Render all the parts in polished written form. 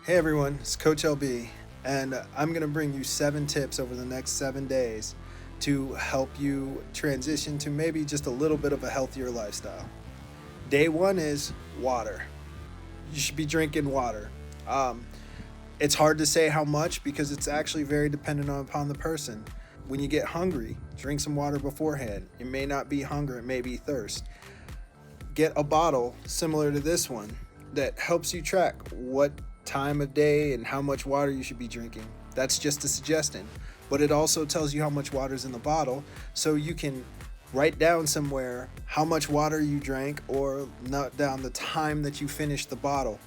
Hey everyone, it's Coach LB, and I'm going to bring you 7 tips over the next 7 days to help you transition to maybe just a little bit of a healthier lifestyle. Day 1 is water. You should be drinking water. It's hard to say how much because it's actually very dependent upon the person. When you get hungry, drink some water beforehand. It may not be hunger, it may be thirst. Get a bottle similar to this one that helps you track what time of day and how much water you should be drinking. That's just a suggestion, but it also tells you how much water is in the bottle, so you can write down somewhere how much water you drank or note down the time that you finished the bottle.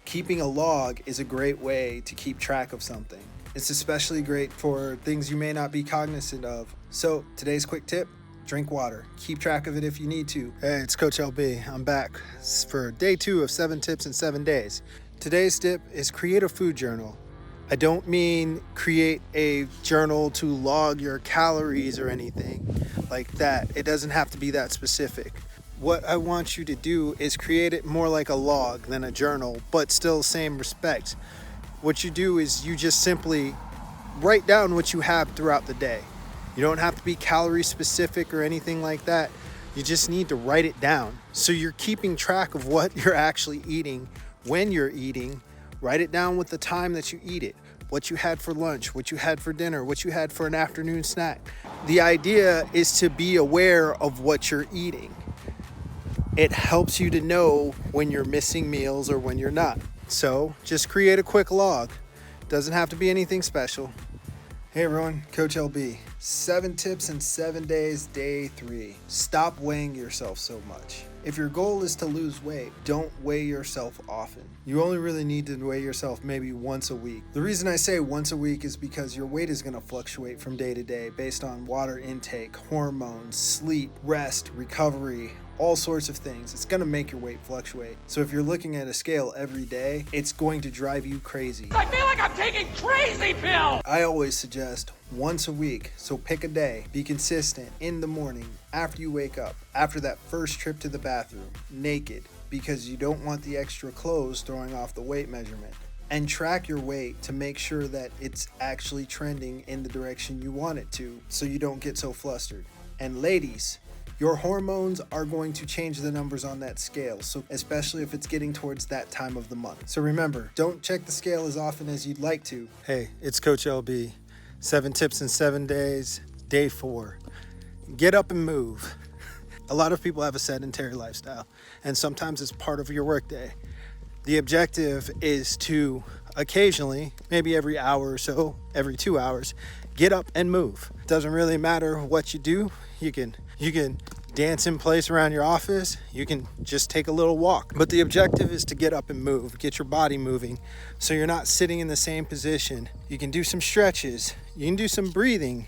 Keeping a log is a great way to keep track of something. It's especially great for things you may not be cognizant of. So today's quick tip: drink water. Keep track of it if you need to. Hey, it's Coach LB. I'm back for day 2 of 7 tips in 7 days. Today's tip is create a food journal. I don't mean create a journal to log your calories or anything like that. It doesn't have to be that specific. What I want you to do is create it more like a log than a journal, but still same respect. What you do is you just simply write down what you have throughout the day. You don't have to be calorie specific or anything like that. You just need to write it down. So you're keeping track of what you're actually eating when you're eating. Write it down with the time that you eat it, what you had for lunch, what you had for dinner, what you had for an afternoon snack. The idea is to be aware of what you're eating. It helps you to know when you're missing meals or when you're not. So just create a quick log. Doesn't have to be anything special. Hey everyone, Coach LB. 7 tips in 7 days, day 3. Stop weighing yourself so much. If your goal is to lose weight, don't weigh yourself often. You only really need to weigh yourself maybe once a week. The reason I say once a week is because your weight is going to fluctuate from day to day based on water intake, hormones, sleep, rest, recovery, all sorts of things. It's going to make your weight fluctuate. So if you're looking at a scale every day, it's going to drive you crazy. I feel like I'm taking crazy pills! I always suggest once a week. So pick a day, be consistent in the morning, after you wake up, after that first trip to the bathroom, naked, because you don't want the extra clothes throwing off the weight measurement. And track your weight to make sure that it's actually trending in the direction you want it to, so you don't get so flustered. And ladies, your hormones are going to change the numbers on that scale, so especially if it's getting towards that time of the month. So remember, don't check the scale as often as you'd like to. Hey, it's Coach LB. 7 tips in 7 days, day 4. Get up and move. A lot of people have a sedentary lifestyle, and sometimes it's part of your workday. The objective is to occasionally, maybe every hour or so, every 2 hours, get up and move. Doesn't really matter what you do. You can dance in place around your office. You can just take a little walk. But the objective is to get up and move, get your body moving so you're not sitting in the same position. You can do some stretches. You can do some breathing,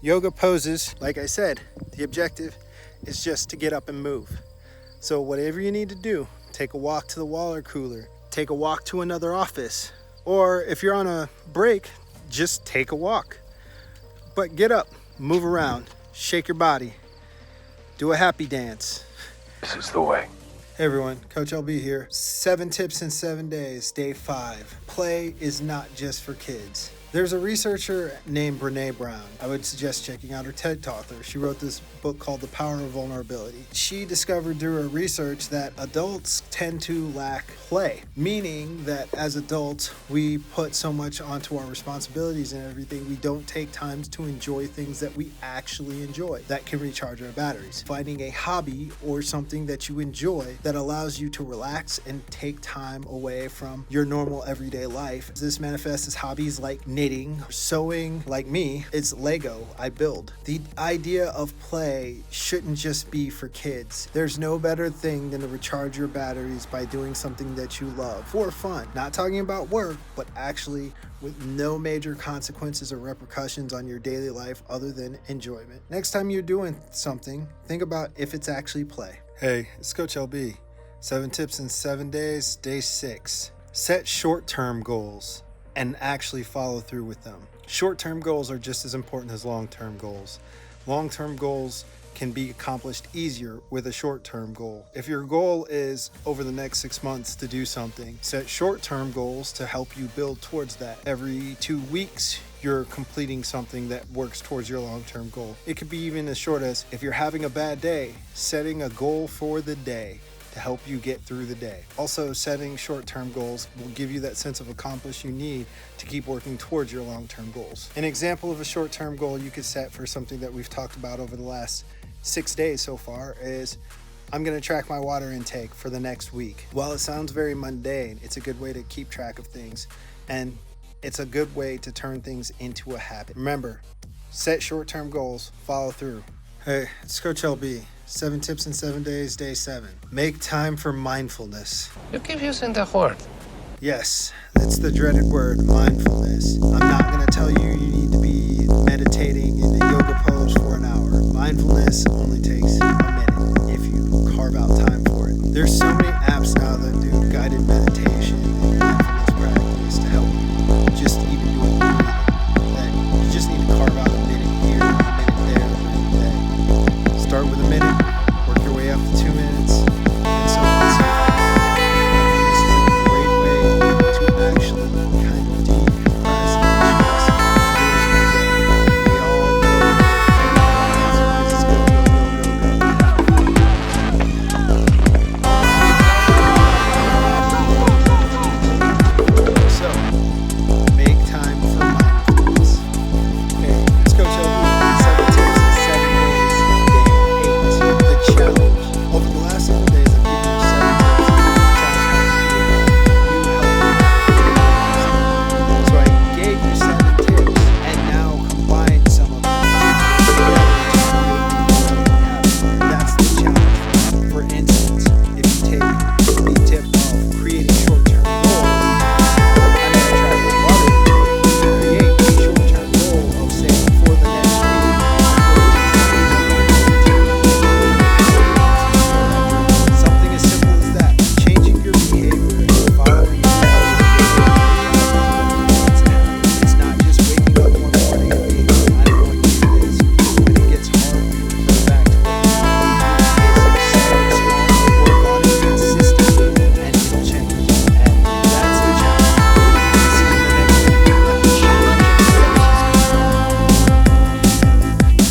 yoga poses. Like I said, the objective is just to get up and move. So whatever you need to do, take a walk to the water cooler, take a walk to another office, or if you're on a break, just take a walk. But get up, move around, shake your body. Do a happy dance. This is the way. Hey everyone, Coach LB here. 7 tips in 7 days, day 5. Play is not just for kids. There's a researcher named Brené Brown. I would suggest checking out her TED Talk. She wrote this book called The Power of Vulnerability. She discovered through her research that adults tend to lack play, meaning that as adults, we put so much onto our responsibilities and everything, we don't take time to enjoy things that we actually enjoy that can recharge our batteries. Finding a hobby or something that you enjoy that allows you to relax and take time away from your normal everyday life. This manifests as hobbies like knitting, sewing. Like me, it's Lego. I build. The idea of play shouldn't just be for kids. There's no better thing than to recharge your batteries by doing something that you love for fun. Not talking about work, but actually with no major consequences or repercussions on your daily life other than enjoyment. Next time you're doing something, think about if it's actually play. Hey, it's Coach LB. 7 tips in 7 days, day 6. Set short-term goals and actually follow through with them. Short-term goals are just as important as long-term goals. Long-term goals can be accomplished easier with a short-term goal. If your goal is over the next 6 months to do something, set short-term goals to help you build towards that. Every 2 weeks, you're completing something that works towards your long-term goal. It could be even as short as, if you're having a bad day, setting a goal for the day to help you get through the day. Also, setting short-term goals will give you that sense of accomplishment you need to keep working towards your long-term goals. An example of a short-term goal you could set for something that we've talked about over the last 6 days so far is, I'm going to track my water intake for the next week. While it sounds very mundane, it's a good way to keep track of things, and it's a good way to turn things into a habit. Remember, set short-term goals, follow through. Hey, it's Coach LB. 7 tips in 7 days, day 7. Make time for mindfulness. You keep using the word. Yes, that's the dreaded word, mindfulness. I'm not going to tell you you need to be meditating in a yoga pose for an hour. Mindfulness only takes a minute if you carve out time for it. There's so